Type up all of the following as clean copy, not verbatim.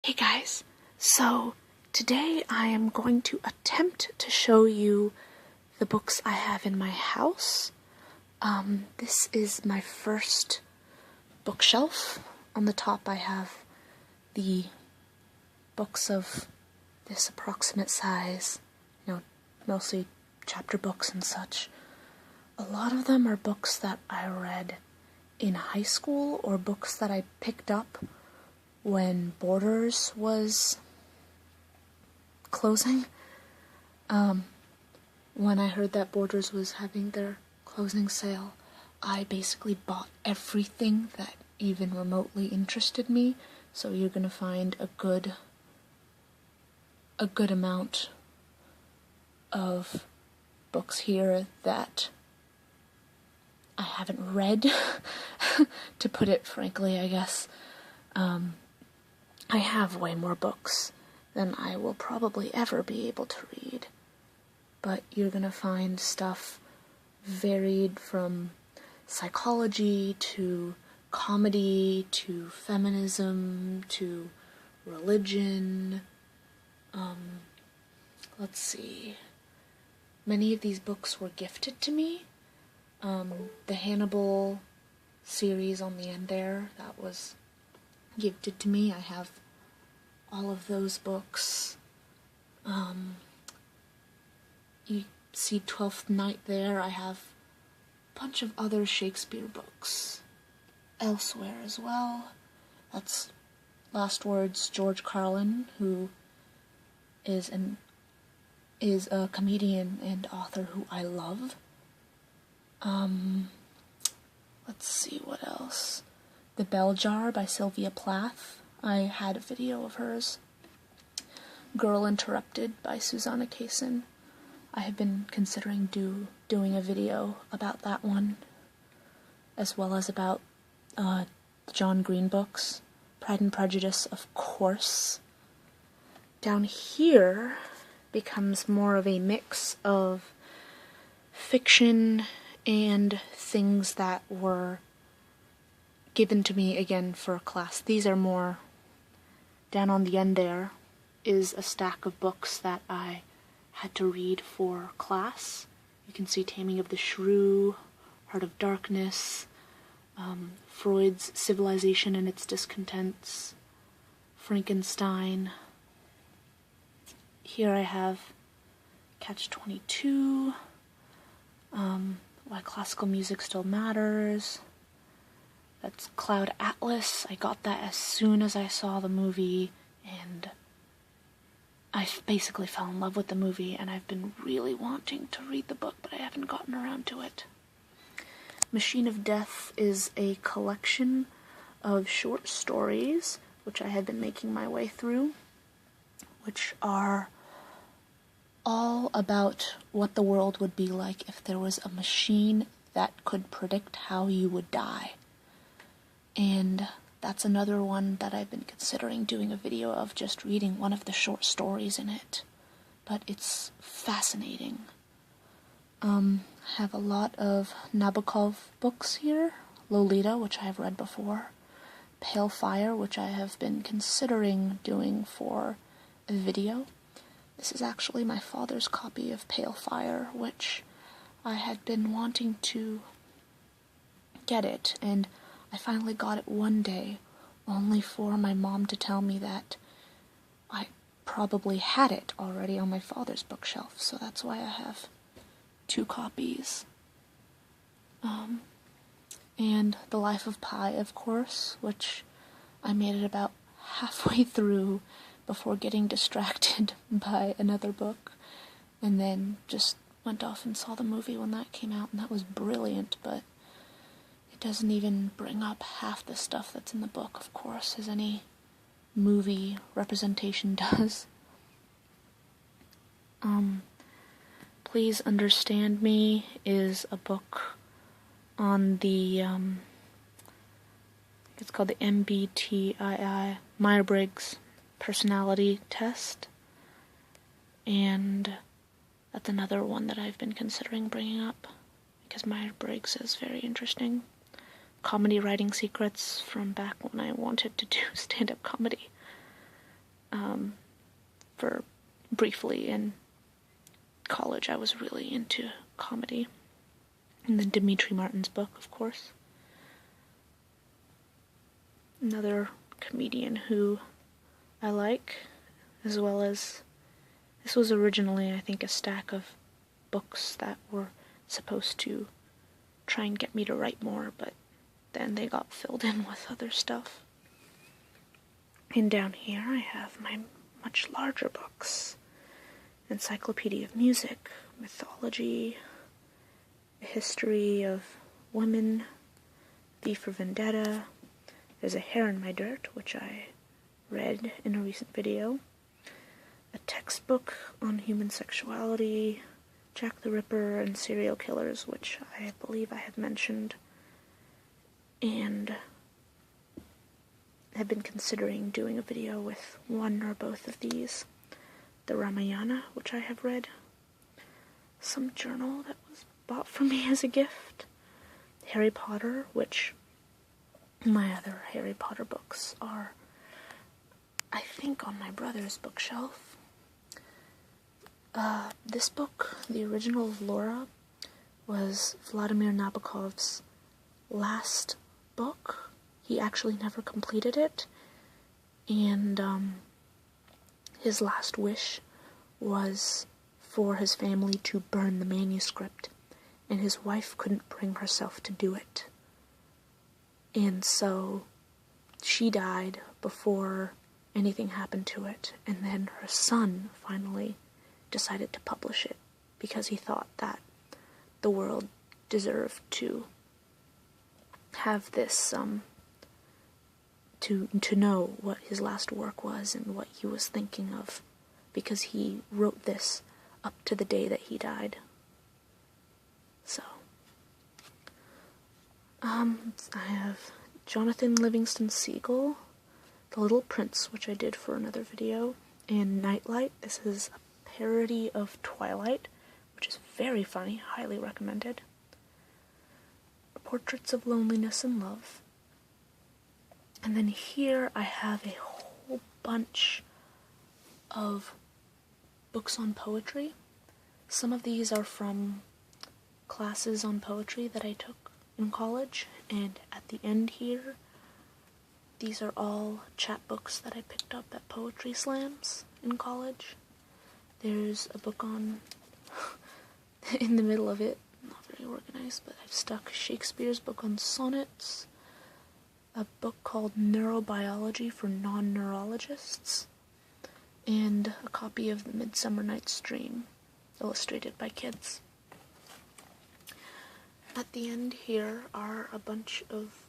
Hey guys, so today I am going to attempt to show you the books I have in my house. This is my first bookshelf. On the top I have the books of this approximate size, mostly chapter books and such. A lot of them are books that I read in high school or books that I picked up when Borders was closing. When I heard that Borders was having their closing sale, I basically bought everything that even remotely interested me. So you're gonna find a good amount of books here that I haven't read, to put it frankly, I guess. I have way more books than I will probably ever be able to read, but you're gonna find stuff varied from psychology to comedy to feminism to religion. Let's see. Many of these books were gifted to me. The Hannibal series on the end there, that was gifted to me. I have all of those books. You see Twelfth Night there. I have a bunch of other Shakespeare books elsewhere as well. That's Last Words, George Carlin, who is a comedian and author who I love. Let's see what else. The Bell Jar by Sylvia Plath. I had a video of hers. Girl Interrupted by Susanna Kaysen. I have been considering doing a video about that one, as well as about the John Green books. Pride and Prejudice, of course. Down here becomes more of a mix of fiction and things that were given to me again for class. These are more, down on the end there is a stack of books that I had to read for class. You can see Taming of the Shrew, Heart of Darkness, Freud's Civilization and Its Discontents, Frankenstein. Here I have Catch-22, Why Classical Music Still Matters. That's Cloud Atlas. I got that as soon as I saw the movie, and I basically fell in love with the movie, and I've been really wanting to read the book, but I haven't gotten around to it. Machine of Death is a collection of short stories, which I have been making my way through, which are all about what the world would be like if there was a machine that could predict how you would die. And that's another one that I've been considering doing a video of, just reading one of the short stories in it. But it's fascinating. I have a lot of Nabokov books here. Lolita, which I have read before. Pale Fire, which I have been considering doing for a video. This is actually my father's copy of Pale Fire, which I had been wanting to get it, and I finally got it one day, only for my mom to tell me that I probably had it already on my father's bookshelf, so that's why I have 2 copies. And The Life of Pi, of course, which I made it about halfway through before getting distracted by another book, and then just went off and saw the movie when that came out, and that was brilliant, but it doesn't even bring up half the stuff that's in the book, of course, as any movie representation does. Please Understand Me is a book on the, it's called the MBTI, Myers-Briggs Personality Test, and that's another one that I've been considering bringing up, because Myers-Briggs is very interesting. Comedy Writing Secrets, from back when I wanted to do stand-up comedy. for briefly in college. I was really into comedy. And then Dimitri Martin's book, of course. Another comedian who I like, as well as this was originally, I think, a stack of books that were supposed to try and get me to write more, but then they got filled in with other stuff. And down here I have my much larger books. Encyclopedia of Music, Mythology, A History of Women, V for Vendetta. There's A Hair in My Dirt, which I read in a recent video. A textbook on human sexuality, Jack the Ripper and serial killers, which I believe I have mentioned, and have been considering doing a video with one or both of these. The Ramayana, which I have read. Some journal that was bought for me as a gift. Harry Potter, which my other Harry Potter books are, I think, on my brother's bookshelf. This book, the original of Laura, was Vladimir Nabokov's last book. He actually never completed it, and his last wish was for his family to burn the manuscript, and his wife couldn't bring herself to do it. And so she died before anything happened to it, and then her son finally decided to publish it because he thought that the world deserved to have this, to know what his last work was and what he was thinking of, because he wrote this up to the day that he died. So, I have Jonathan Livingston Seagull, The Little Prince, which I did for another video, and Nightlight. This is a parody of Twilight, which is very funny, highly recommended. Portraits of Loneliness and Love. And then here I have a whole bunch of books on poetry. Some of these are from classes on poetry that I took in college, and at the end here, these are all chapbooks that I picked up at poetry slams in college. There's a book on, in the middle of it, not very organized, but I've stuck Shakespeare's book on sonnets, a book called Neurobiology for Non-Neurologists, and a copy of The Midsummer Night's Dream, illustrated by kids. At the end here are a bunch of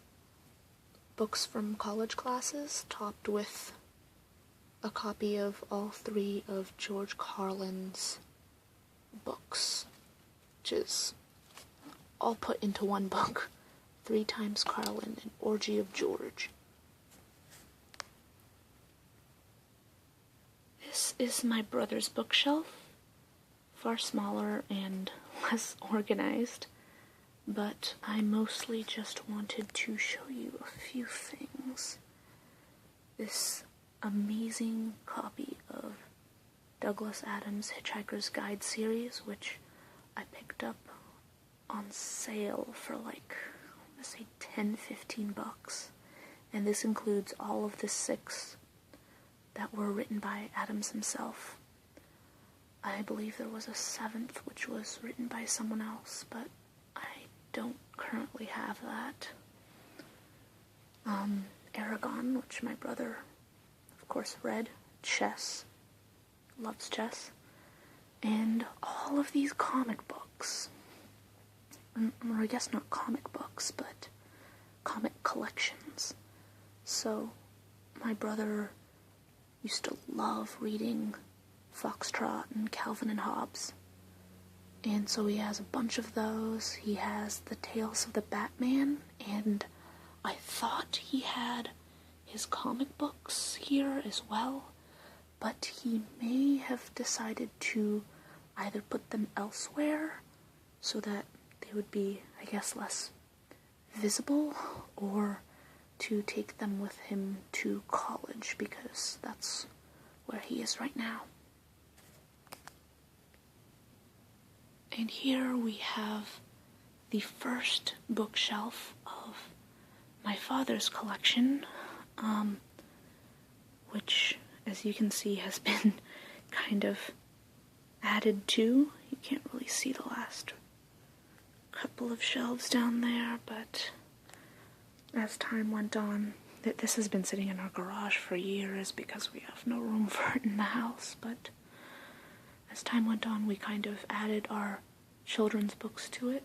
books from college classes, topped with a copy of all three of George Carlin's books, which is all put into one book. 3 Times Carlin, An Orgy of George. This is my brother's bookshelf, far smaller and less organized, but I mostly just wanted to show you a few things. This amazing copy of Douglas Adams' Hitchhiker's Guide series, which I picked up on sale for like, I say $10-15, and this includes all of the 6 that were written by Adams himself. I believe there was a 7th which was written by someone else, but I don't currently have that. Aragon, which my brother, of course, read. Chess, loves chess, and all of these comic books. Or I guess not comic books, but comic collections. So, my brother used to love reading Foxtrot and Calvin and Hobbes. And so he has a bunch of those. He has the Tales of the Batman, and I thought he had his comic books here as well, but he may have decided to either put them elsewhere so that they would be, I guess, less visible, or to take them with him to college, because that's where he is right now. And here we have the first bookshelf of my father's collection, which, as you can see, has been kind of added to. You can't really see the last couple of shelves down there, but as time went on, this has been sitting in our garage for years because we have no room for it in the house, but as time went on, we kind of added our children's books to it.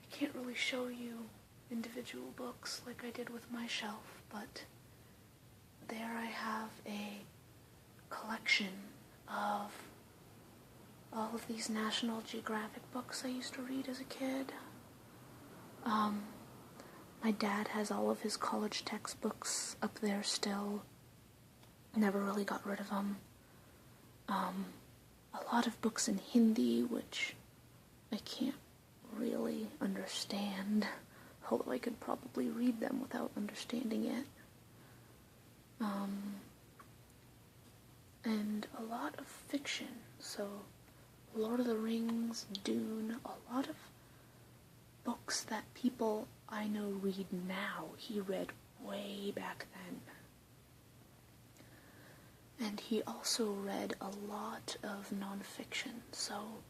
I can't really show you individual books like I did with my shelf, but there I have a collection of all of these National Geographic books I used to read as a kid. My dad has all of his college textbooks up there still. Never really got rid of them. A lot of books in Hindi, which I can't really understand, although I could probably read them without understanding it. And a lot of fiction, so Lord of the Rings, Dune, a lot of books that people I know read now, he read way back then. And he also read a lot of nonfiction, so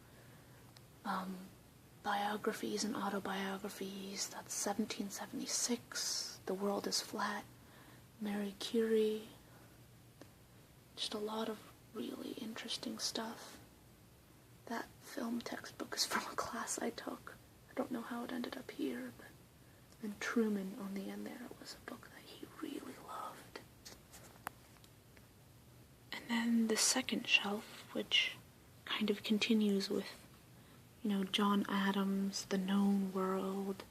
biographies and autobiographies. That's 1776, The World is Flat, Marie Curie, just a lot of really interesting stuff. That film textbook is from a class I took. I don't know how it ended up here, but and Truman on the end there was a book that he really loved. And then the second shelf, which kind of continues with, John Adams, The Known World.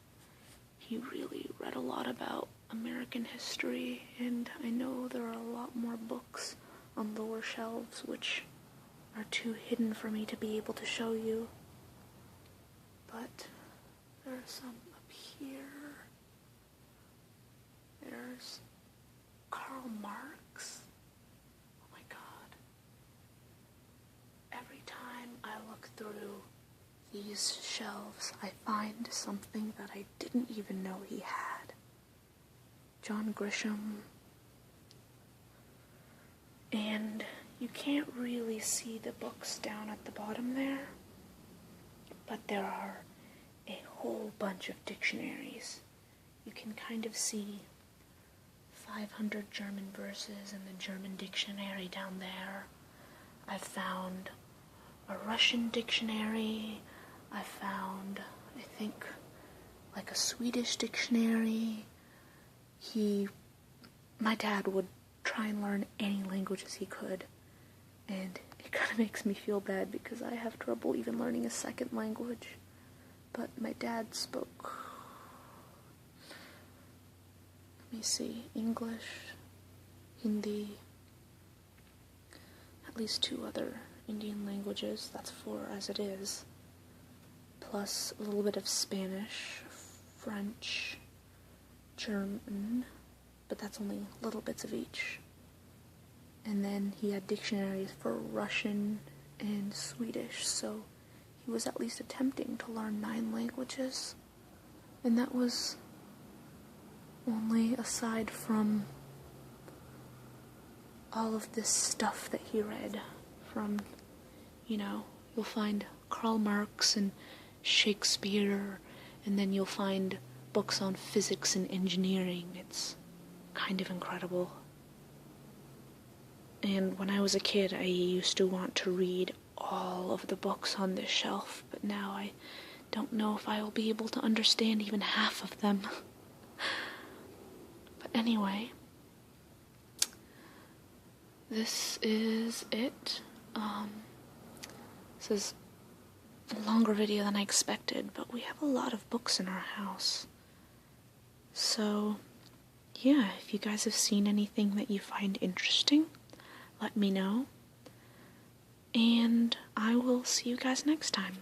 He really read a lot about American history, and I know there are a lot more books on lower shelves which are too hidden for me to be able to show you. But there are some up here. There's Karl Marx. Oh my god. Every time I look through these shelves, I find something that I didn't even know he had. John Grisham. And you can't really see the books down at the bottom there, but there are a whole bunch of dictionaries. You can kind of see 500 German verses in the German dictionary down there. I've found a Russian dictionary. I found, I think, like a Swedish dictionary. My dad would try and learn any languages he could, and it kind of makes me feel bad because I have trouble even learning a second language. But my dad spoke, let me see, English, Hindi, at least 2 other Indian languages. That's 4 as it is, plus a little bit of Spanish, French, German, but that's only little bits of each. And then he had dictionaries for Russian and Swedish, so he was at least attempting to learn 9 languages. And that was only aside from all of this stuff that he read from, you'll find Karl Marx and Shakespeare, and then you'll find books on physics and engineering. It's kind of incredible. And when I was a kid, I used to want to read all of the books on this shelf, but now I don't know if I will be able to understand even half of them. But anyway, this is it. This is a longer video than I expected, but we have a lot of books in our house. So, yeah, if you guys have seen anything that you find interesting, let me know. And I will see you guys next time.